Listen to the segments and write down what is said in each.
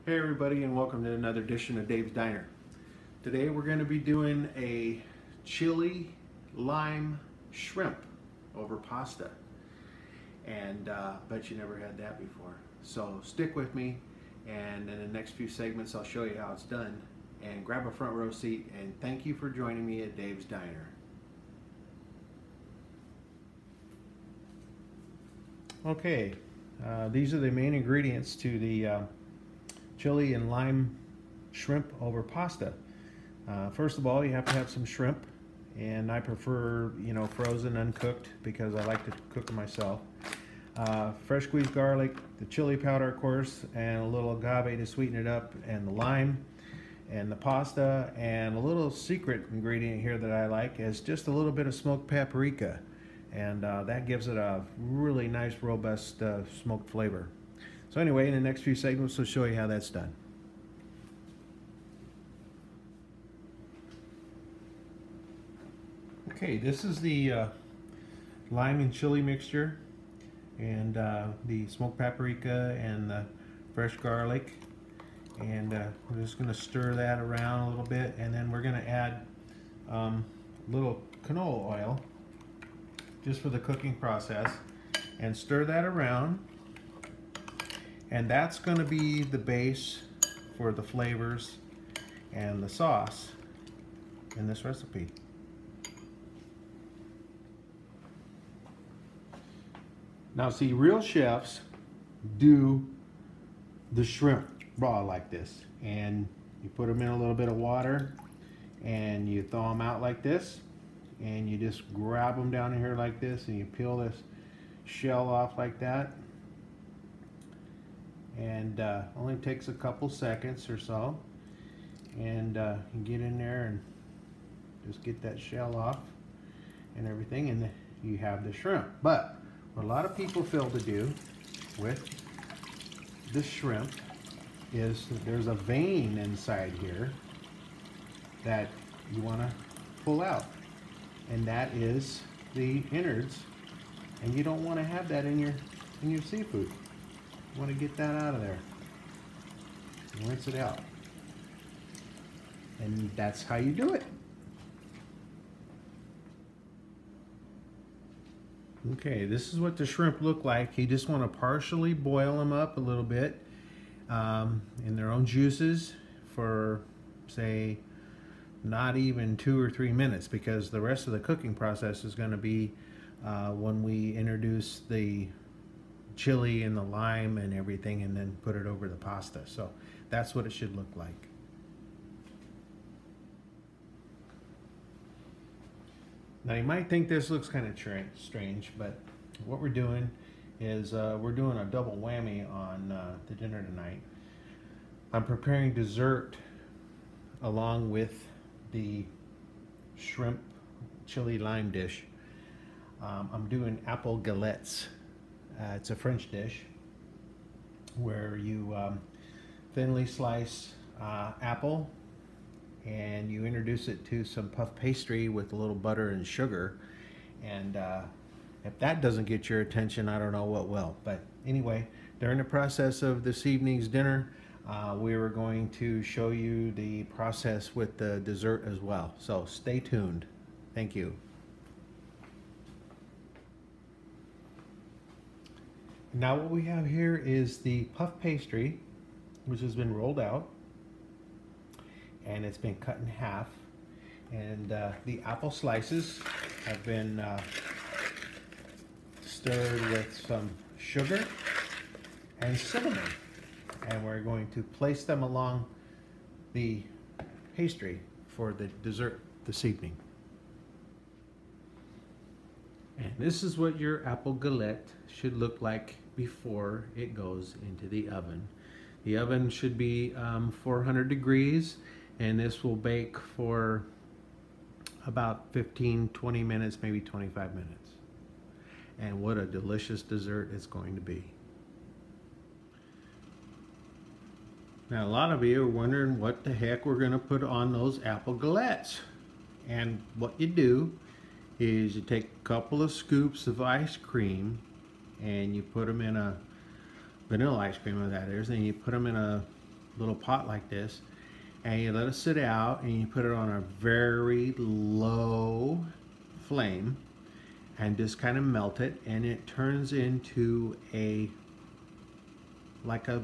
Hey everybody, and welcome to another edition of Dave's Diner. Today we're going to be doing a chili lime shrimp over pasta, and bet you never had that before. So stick with me, and in the next few segments I'll show you how it's done. And grab a front row seat, and thank you for joining me at Dave's Diner. Okay, these are the main ingredients to the chili and lime shrimp over pasta. First of all, you have to have some shrimp, and I prefer, frozen, uncooked, because I like to cook them myself. Fresh squeezed garlic, the chili powder, of course, and a little agave to sweeten it up, and the lime, and the pasta, and a little secret ingredient here that I like is just a little bit of smoked paprika, and that gives it a really nice, robust smoked flavor. So anyway, in the next few segments, we'll show you how that's done. Okay, this is the lime and chili mixture, and the smoked paprika and the fresh garlic, and we're just going to stir that around a little bit, and then we're going to add a little canola oil just for the cooking process, and stir that around. And that's going to be the base for the flavors and the sauce in this recipe. Now see, real chefs do the shrimp raw like this, and you put them in a little bit of water and you thaw them out like this, and you just grab them down here like this, and you peel this shell off like that, and only takes a couple seconds or so, and you get in there and just get that shell off and everything, and you have the shrimp. But what a lot of people fail to do with the shrimp is that there's a vein inside here that you want to pull out, and that is the innards, and you don't want to have that in your seafood. You want to get that out of there. Rinse it out. And that's how you do it. Okay, this is what the shrimp look like. You just want to partially boil them up a little bit in their own juices for, say, not even 2 or 3 minutes, because the rest of the cooking process is going to be when we introduce the chili and the lime and everything, and then put it over the pasta. So that's what it should look like. Now you might think this looks kind of strange, but what we're doing is we're doing a double whammy on the dinner tonight. I'm preparing dessert along with the shrimp chili lime dish. I'm doing apple galettes. It's a French dish where you thinly slice apple, and you introduce it to some puff pastry with a little butter and sugar, and if that doesn't get your attention, I don't know what will. But anyway, during the process of this evening's dinner, we were going to show you the process with the dessert as well, so stay tuned. Thank you. Now what we have here is the puff pastry, which has been rolled out, and it's been cut in half, and the apple slices have been stirred with some sugar and cinnamon, and we're going to place them along the pastry for the dessert this evening. And this is what your apple galette should look like before it goes into the oven. The oven should be 400 degrees, and this will bake for about 15-20 minutes, maybe 25 minutes. And what a delicious dessert it's going to be. Now a lot of you are wondering what the heck we're going to put on those apple galettes. And what you do is you take a couple of scoops of ice cream, and you put them in a vanilla ice cream, that is, and you put them in a little pot like this, and you let it sit out, and you put it on a very low flame and just kind of melt it, and it turns into like a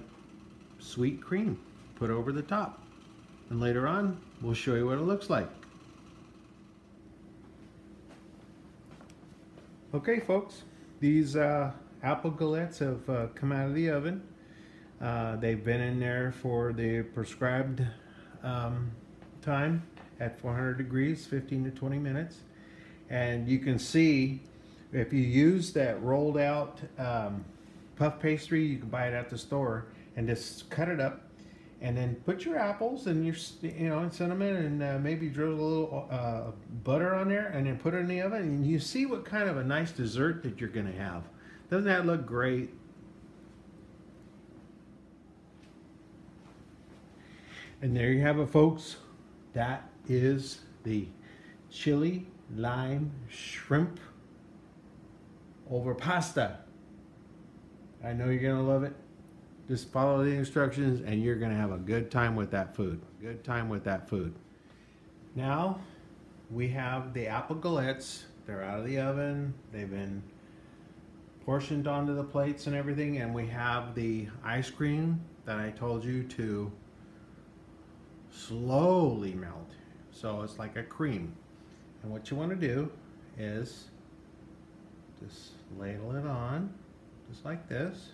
sweet cream put over the top. And later on we'll show you what it looks like. Okay folks, these apple galettes have come out of the oven. They've been in there for the prescribed time at 400 degrees, 15 to 20 minutes. And you can see if you use that rolled out puff pastry, you can buy it at the store, and just cut it up and then put your apples and your, and cinnamon, and maybe drizzle a little butter on there, and then put it in the oven, and you see what kind of a nice dessert that you're gonna have. Doesn't that look great? And there you have it, folks. That is the chili lime shrimp over pasta. I know you're gonna love it. Just follow the instructions and you're gonna have a good time with that food. Good time with that food. Now we have the apple galettes. They're out of the oven. They've been portioned onto the plates and everything, and we have the ice cream that I told you to slowly melt, so it's like a cream. And what you want to do is just ladle it on just like this,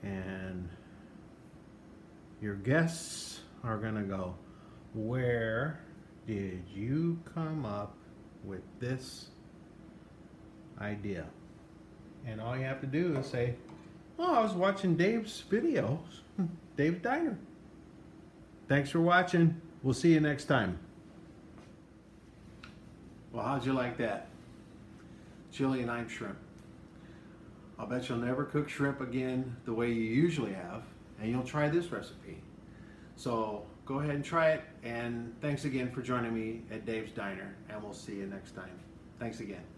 and your guests are gonna go, where did you come up with this idea? And all you have to do is say, oh, I was watching Dave's videos, Dave's Diner. Thanks for watching. We'll see you next time. Well, how'd you like that? Chili and lime shrimp. I'll bet you'll never cook shrimp again the way you usually have, and you'll try this recipe. So go ahead and try it, and thanks again for joining me at Dave's Diner, and we'll see you next time. Thanks again.